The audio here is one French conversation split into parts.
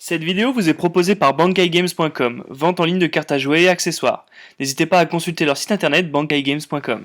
Cette vidéo vous est proposée par bankaigames.com, vente en ligne de cartes à jouer et accessoires. N'hésitez pas à consulter leur site internet bankaigames.com.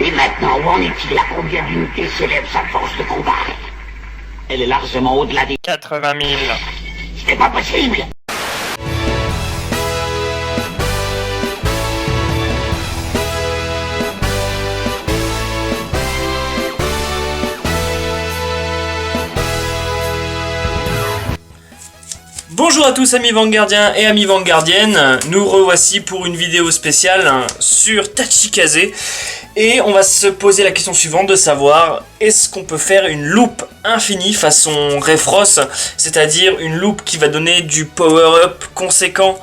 Et maintenant, où en est-il? À combien d'unités s'élève sa force de combat? Elle est largement au-delà des 80 000. Ce n'est pas possible! Bonjour à tous amis vanguardiens et amis vanguardiennes, nous revoici pour une vidéo spéciale sur Tachikaze et on va se poser la question suivante de savoir est-ce qu'on peut faire une loupe infinie façon Refros, c'est-à-dire une loupe qui va donner du power-up conséquent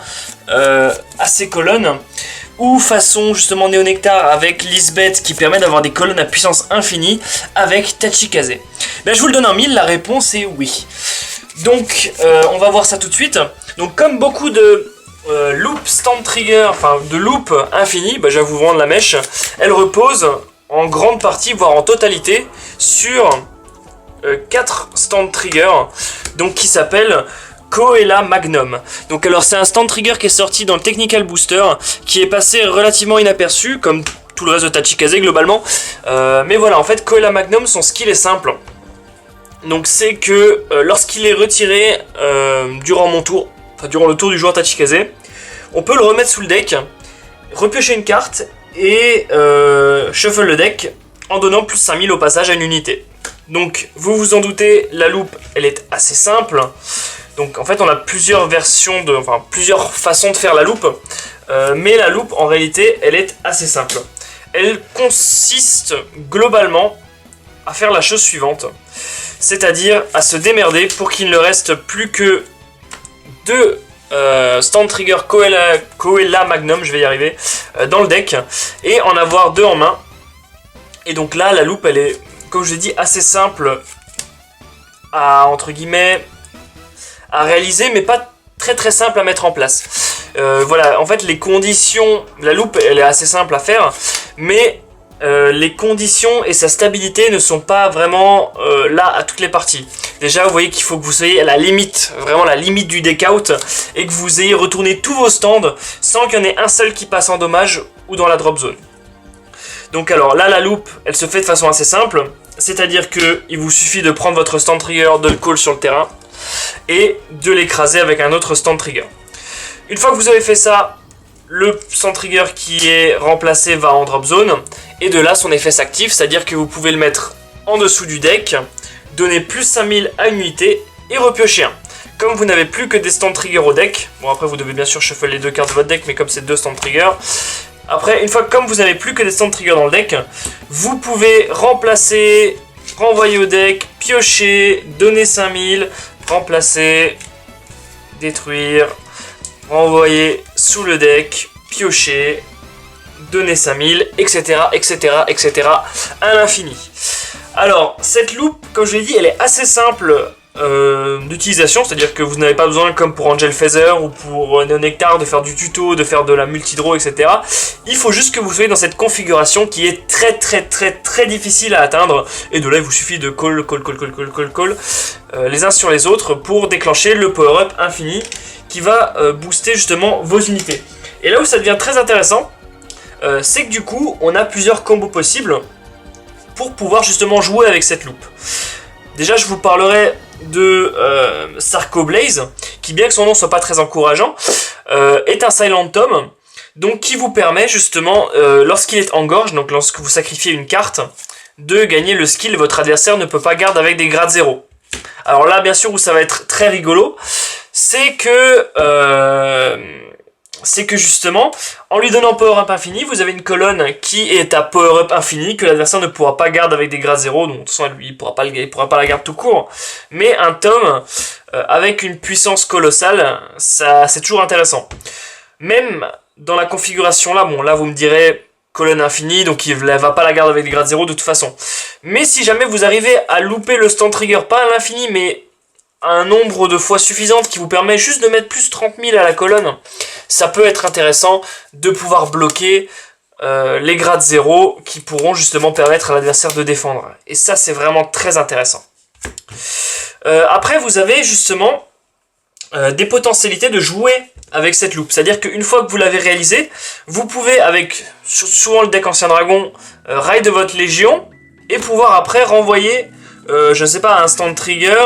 à ses colonnes, ou façon justement Néonectar avec Lisbeth qui permet d'avoir des colonnes à puissance infinie avec Tachikaze. Ben, je vous le donne en mille, la réponse est oui. Donc on va voir ça tout de suite. Donc comme beaucoup de loop stand trigger, enfin de loop infini, bah, je vais vous vendre la mèche. Elle repose en grande partie, voire en totalité, sur 4 stand trigger, donc qui s'appelle Koella Magnum. Donc alors c'est un stand trigger qui est sorti dans le Technical Booster, qui est passé relativement inaperçu, comme tout le reste de Tachikaze globalement. Mais voilà, en fait Koella Magnum, son skill est simple. Donc c'est que lorsqu'il est retiré durant mon tour, enfin durant le tour du joueur Tachikaze, on peut le remettre sous le deck, repiocher une carte et shuffle le deck en donnant plus 5000 au passage à une unité. Donc vous vous en doutez, la loupe elle est assez simple. Donc en fait on a plusieurs versions, plusieurs façons de faire la loupe, mais la loupe en réalité elle est assez simple. Elle consiste globalement à faire la chose suivante. C'est-à-dire à se démerder pour qu'il ne reste plus que 2 stand trigger Koella Magnum, je vais y arriver, dans le deck, et en avoir 2 en main. Et donc là, la loupe, elle est, comme je l'ai dit, assez simple à, entre guillemets, à réaliser, mais pas très simple à mettre en place. Voilà, en fait, les conditions, la loupe, elle est assez simple à faire, mais les conditions et sa stabilité ne sont pas vraiment là à toutes les parties. Déjà vous voyez qu'il faut que vous soyez à la limite, vraiment la limite du deck out, et que vous ayez retourné tous vos stands sans qu'il y en ait un seul qui passe en dommage ou dans la drop zone. Donc alors là la loupe elle se fait de façon assez simple, c'est-à-dire qu'il vous suffit de prendre votre stand trigger, de le call sur le terrain et de l'écraser avec un autre stand trigger. Une fois que vous avez fait ça, le stand trigger qui est remplacé va en drop zone, et de là son effet s'active, c'est-à-dire que vous pouvez le mettre en dessous du deck, donner plus 5000 à une unité et repiocher un. Comme vous n'avez plus que des stand triggers au deck, bon après vous devez bien sûr shuffle les 2 cartes de votre deck, mais comme c'est 2 stand triggers, après une fois comme vous n'avez plus que des stand triggers dans le deck, vous pouvez remplacer, renvoyer au deck, piocher, donner 5000, remplacer, détruire, renvoyer sous le deck, piocher, donner 5000, etc., etc., à l'infini. Alors, cette loupe, comme je l'ai dit, elle est assez simple d'utilisation, c'est-à-dire que vous n'avez pas besoin, comme pour Angel Feather ou pour Néonectar, de faire du tuto, de faire de la multidraw, etc. Il faut juste que vous soyez dans cette configuration qui est très difficile à atteindre, et de là, il vous suffit de call les uns sur les autres pour déclencher le power-up infini qui va booster justement vos unités. Et là où ça devient très intéressant, c'est que du coup, on a plusieurs combos possibles pour pouvoir justement jouer avec cette loupe. Déjà, je vous parlerai de Sarco Blaze, qui bien que son nom soit pas très encourageant, est un Silent Tome, donc qui vous permet justement, lorsqu'il est en gorge, donc lorsque vous sacrifiez une carte, de gagner le skill votre adversaire ne peut pas garder avec des grades 0. Alors là, bien sûr, où ça va être très rigolo, c'est que justement, en lui donnant power-up infini, vous avez une colonne qui est à power-up infini, que l'adversaire ne pourra pas garder avec des grades 0, donc de toute façon, lui, il pourra pas la garder tout court. Mais un tome, avec une puissance colossale, ça c'est toujours intéressant. Même dans la configuration là, bon là vous me direz, colonne infinie, donc il ne va pas la garder avec des grades 0 de toute façon. Mais si jamais vous arrivez à louper le stand trigger, pas à l'infini, mais un nombre de fois suffisante qui vous permet juste de mettre plus 30 000 à la colonne, ça peut être intéressant de pouvoir bloquer les grades 0 qui pourront justement permettre à l'adversaire de défendre. Et ça, c'est vraiment très intéressant. Après, vous avez justement des potentialités de jouer avec cette loupe. C'est-à-dire qu'une fois que vous l'avez réalisé, vous pouvez, avec souvent le deck Ancien Dragon, raid de votre Légion, et pouvoir après renvoyer, je sais pas, un stand trigger,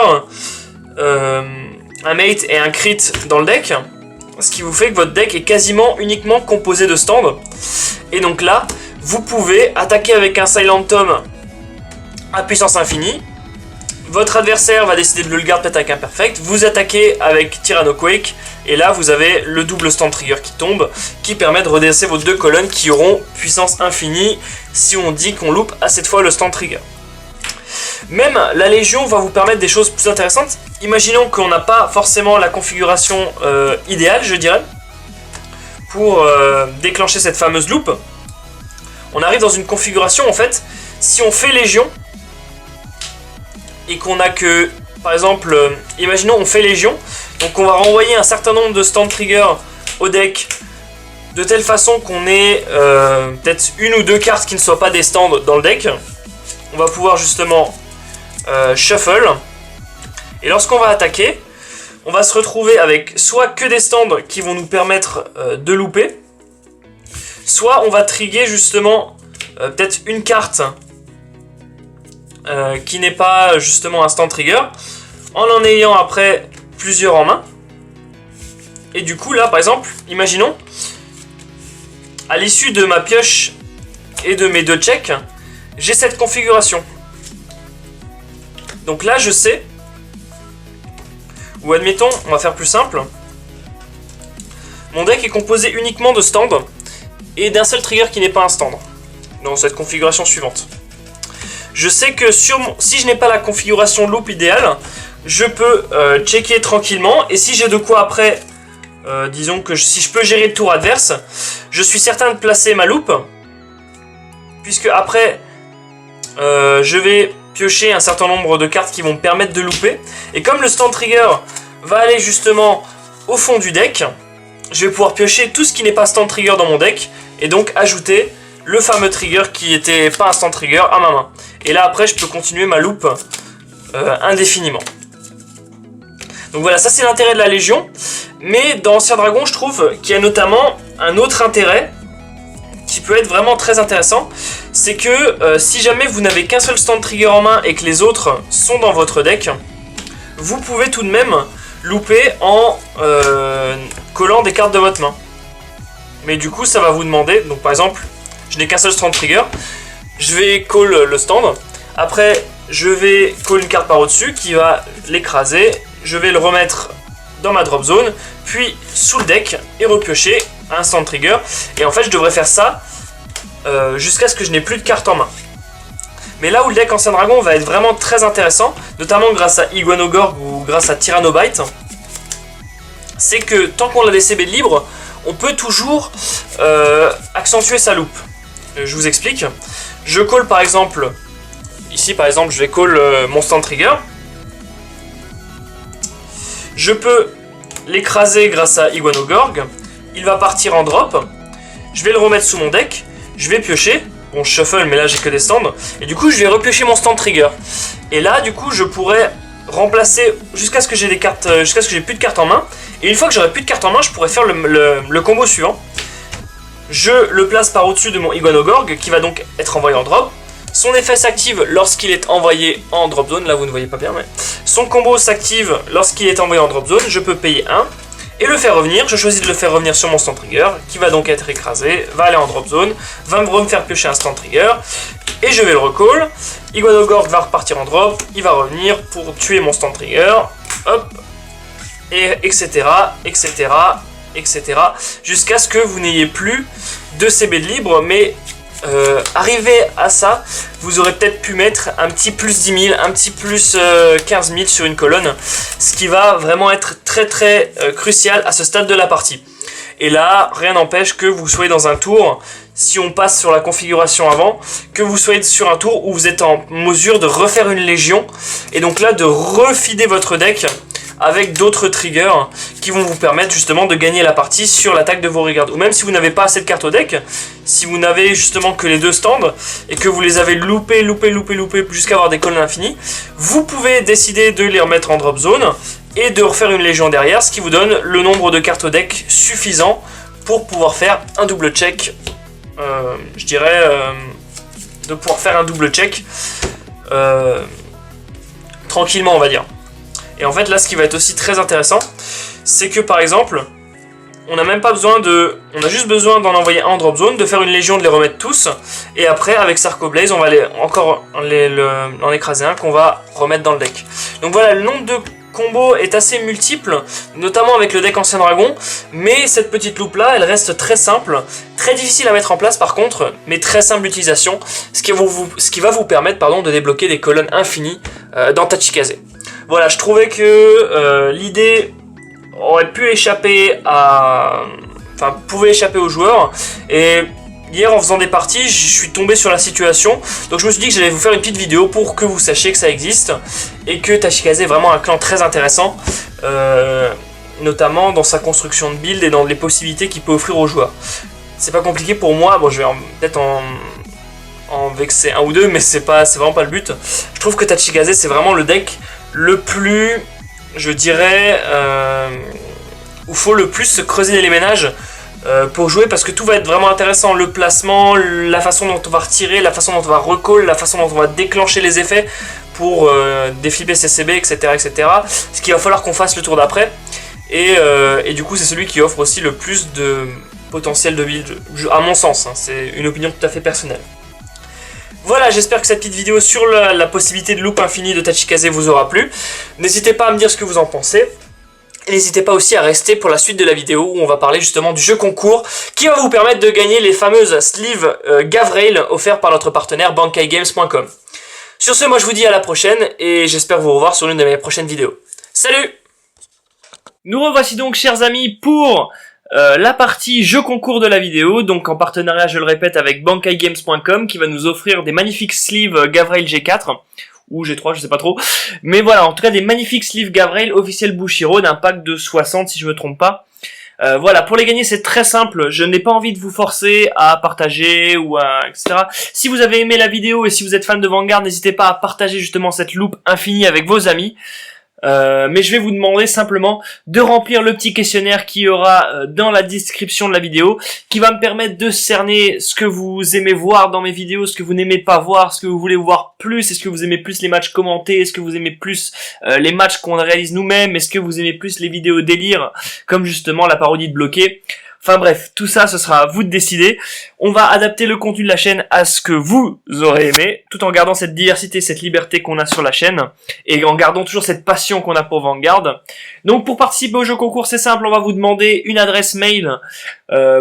un mate et un crit dans le deck, ce qui vous fait que votre deck est quasiment uniquement composé de stands. Et donc là, vous pouvez attaquer avec un Silent Tom à puissance infinie. Votre adversaire va décider de le garder peut-être avec un perfect. Vous attaquez avec Tyrannoquake. Et là, vous avez le double stand trigger qui tombe, qui permet de redresser vos deux colonnes qui auront puissance infinie si on dit qu'on loupe à cette fois le stand trigger. Même la Légion va vous permettre des choses plus intéressantes. Imaginons qu'on n'a pas forcément la configuration idéale, je dirais, pour déclencher cette fameuse loupe. On arrive dans une configuration, en fait, si on fait Légion, et qu'on a que, par exemple, imaginons on fait Légion, donc on va renvoyer un certain nombre de stand trigger au deck, de telle façon qu'on ait peut-être une ou deux cartes qui ne soient pas des stands dans le deck. On va pouvoir justement shuffle, et lorsqu'on va attaquer, on va se retrouver avec soit que des stands qui vont nous permettre de louper, soit on va trigger justement peut-être une carte qui n'est pas justement un stand trigger, en ayant après plusieurs en main. Et du coup là par exemple, imaginons, à l'issue de ma pioche et de mes deux checks, j'ai cette configuration. Donc là je sais, ou admettons, on va faire plus simple, mon deck est composé uniquement de stands et d'un seul trigger qui n'est pas un stand, dans cette configuration suivante. Je sais que si je n'ai pas la configuration loop idéale, je peux checker tranquillement, et si j'ai de quoi après, disons que si je peux gérer le tour adverse, je suis certain de placer ma loupe, puisque après je vais piocher un certain nombre de cartes qui vont me permettre de louper, et comme le stand trigger va aller justement au fond du deck, je vais pouvoir piocher tout ce qui n'est pas stand trigger dans mon deck, et donc ajouter le fameux trigger qui était pas un stand trigger à ma main. Et là après je peux continuer ma loupe indéfiniment. Donc voilà, ça c'est l'intérêt de la Légion. Mais dans Ancien Dragon, je trouve qu'il y a notamment un autre intérêt qui peut être vraiment très intéressant. C'est que si jamais vous n'avez qu'un seul stand trigger en main et que les autres sont dans votre deck, vous pouvez tout de même louper en collant des cartes de votre main. Mais du coup ça va vous demander, donc par exemple, je n'ai qu'un seul stand trigger, je vais call le stand, après je vais call une carte par au-dessus qui va l'écraser, je vais le remettre dans ma drop zone, puis sous le deck et repiocher un stand trigger, et en fait je devrais faire ça jusqu'à ce que je n'ai plus de cartes en main. Mais là où le deck Ancien Dragon va être vraiment très intéressant, notamment grâce à Iguanogorg ou grâce à Tyrannobite, c'est que tant qu'on a des CB de libre, on peut toujours accentuer sa loupe. Je vous explique. Je call par exemple, ici par exemple je vais call mon stand trigger. Je peux l'écraser grâce à Iguanogorg. Il va partir en drop. Je vais le remettre sous mon deck. Je vais piocher. Bon, je shuffle, mais là j'ai que des stands. Et du coup je vais repiocher mon stand trigger. Et là du coup je pourrais remplacer jusqu'à ce que j'ai des cartes, jusqu'à ce que j'ai plus de cartes en main. Et une fois que j'aurai plus de cartes en main, je pourrais faire le combo suivant. Je le place par au-dessus de mon Iguanogorg qui va donc être envoyé en drop. Son effet s'active lorsqu'il est envoyé en drop zone. Là vous ne voyez pas bien, mais son combo s'active lorsqu'il est envoyé en drop zone. Je peux payer 1 et le faire revenir. Je choisis de le faire revenir sur mon stand trigger qui va donc être écrasé, va aller en drop zone, va me faire piocher un stand trigger et je vais le recall. Iguanogorg va repartir en drop, il va revenir pour tuer mon stand trigger. Hop, et etc. etc. etc. jusqu'à ce que vous n'ayez plus de CB de libre, mais arrivé à ça, vous aurez peut-être pu mettre un petit plus 10 000, un petit plus 15 000 sur une colonne, ce qui va vraiment être très très crucial à ce stade de la partie. Et là, rien n'empêche que vous soyez dans un tour, si on passe sur la configuration avant, que vous soyez sur un tour où vous êtes en mesure de refaire une légion, et donc là de refider votre deck avec d'autres triggers qui vont vous permettre justement de gagner la partie sur l'attaque de vos regards. Ou même si vous n'avez pas assez de cartes au deck, si vous n'avez justement que les deux stands et que vous les avez loupés jusqu'à avoir des colonnes infinies, vous pouvez décider de les remettre en drop zone et de refaire une légion derrière, ce qui vous donne le nombre de cartes au deck suffisant pour pouvoir faire un double check. Je dirais de pouvoir faire un double check tranquillement, on va dire. Et en fait là, ce qui va être aussi très intéressant, c'est que par exemple, on n'a même pas besoin de... On a juste besoin d'en envoyer un en drop zone, de faire une légion, de les remettre tous, et après avec Sarco Blaze, on va en écraser un qu'on va remettre dans le deck. Donc voilà, le nombre de combo est assez multiple, notamment avec le deck Ancien Dragon, mais cette petite loupe là, elle reste très simple, très difficile à mettre en place par contre, mais très simple d'utilisation, ce qui va vous permettre de débloquer des colonnes infinies dans Tachikaze. Voilà, je trouvais que l'idée aurait pu échapper à... Enfin, pouvait échapper aux joueurs, et hier en faisant des parties, je suis tombé sur la situation, donc je me suis dit que j'allais vous faire une petite vidéo pour que vous sachiez que ça existe, et que Tachikaze est vraiment un clan très intéressant, notamment dans sa construction de build et dans les possibilités qu'il peut offrir aux joueurs. C'est pas compliqué pour moi, bon je vais peut-être en vexer un ou deux, mais c'est vraiment pas le but. Je trouve que Tachikaze c'est vraiment le deck le plus, je dirais, où il faut le plus se creuser les ménages pour jouer, parce que tout va être vraiment intéressant, le placement, la façon dont on va retirer, la façon dont on va recall, la façon dont on va déclencher les effets pour déflipper CCB, etc., etc. Ce qu'il va falloir qu'on fasse le tour d'après, et du coup c'est celui qui offre aussi le plus de potentiel de build, à mon sens, hein, c'est une opinion tout à fait personnelle. Voilà, j'espère que cette petite vidéo sur la possibilité de loop infinie de Tachikaze vous aura plu. N'hésitez pas à me dire ce que vous en pensez. Et n'hésitez pas aussi à rester pour la suite de la vidéo où on va parler justement du jeu concours qui va vous permettre de gagner les fameuses sleeves Gavrail offertes par notre partenaire bankaigames.com. Sur ce, moi je vous dis à la prochaine et j'espère vous revoir sur l'une de mes prochaines vidéos. Salut! Nous revoici donc, chers amis, pour la partie jeu concours de la vidéo, donc en partenariat, je le répète, avec bankaigames.com qui va nous offrir des magnifiques sleeves Gavrail G4 ou G3, je sais pas trop, mais voilà, en tout cas des magnifiques sleeves Gavrail officiel Bushiroad, d'un pack de 60 si je me trompe pas. Voilà, pour les gagner c'est très simple, je n'ai pas envie de vous forcer à partager ou à etc. Si vous avez aimé la vidéo et si vous êtes fan de Vanguard, n'hésitez pas à partager justement cette loupe infinie avec vos amis. Mais je vais vous demander simplement de remplir le petit questionnaire qui y aura dans la description de la vidéo, qui va me permettre de cerner ce que vous aimez voir dans mes vidéos, ce que vous n'aimez pas voir, ce que vous voulez voir plus, est-ce que vous aimez plus les matchs commentés, est-ce que vous aimez plus les matchs qu'on réalise nous-mêmes, est-ce que vous aimez plus les vidéos délire, comme justement la parodie de Bloqué. Enfin bref, tout ça, ce sera à vous de décider. On va adapter le contenu de la chaîne à ce que vous aurez aimé, tout en gardant cette diversité, cette liberté qu'on a sur la chaîne, et en gardant toujours cette passion qu'on a pour Vanguard. Donc pour participer au jeu concours, c'est simple, on va vous demander une adresse mail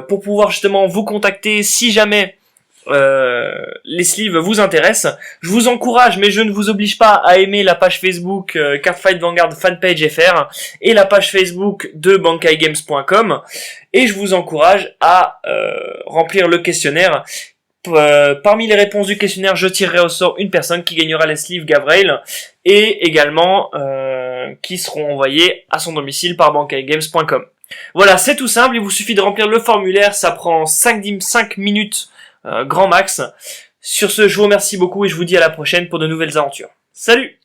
pour pouvoir justement vous contacter si jamais les sleeves vous intéressent. Je vous encourage, mais je ne vous oblige pas, à aimer la page Facebook Cardfight Vanguard Fanpage FR et la page Facebook de bankaigames.com, et je vous encourage à remplir le questionnaire. Parmi les réponses du questionnaire, je tirerai au sort une personne qui gagnera les sleeves Gavrail et également qui seront envoyés à son domicile par bankaigames.com. Voilà, c'est tout simple, il vous suffit de remplir le formulaire, ça prend 5 minutes grand max. Sur ce, je vous remercie beaucoup et je vous dis à la prochaine pour de nouvelles aventures. Salut!